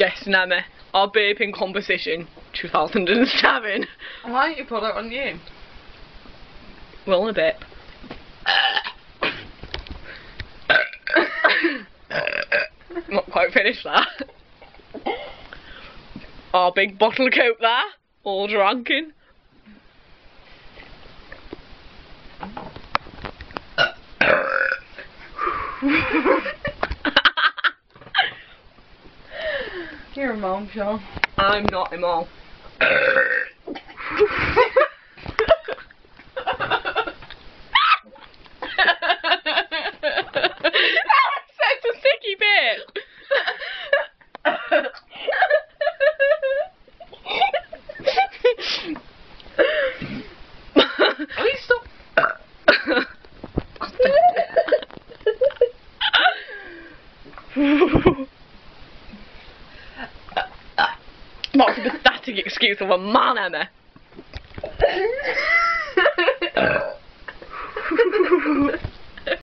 guessing, Emma. Our vaping competition 2007. Why don't you put it on you? Roll a bit. Not quite finished that. Our big bottle of Coke there, all drunken. You're a mom, Sean. I'm not a mom. That's a sticky bit. At least stop. That's a pathetic excuse of a man, Emma.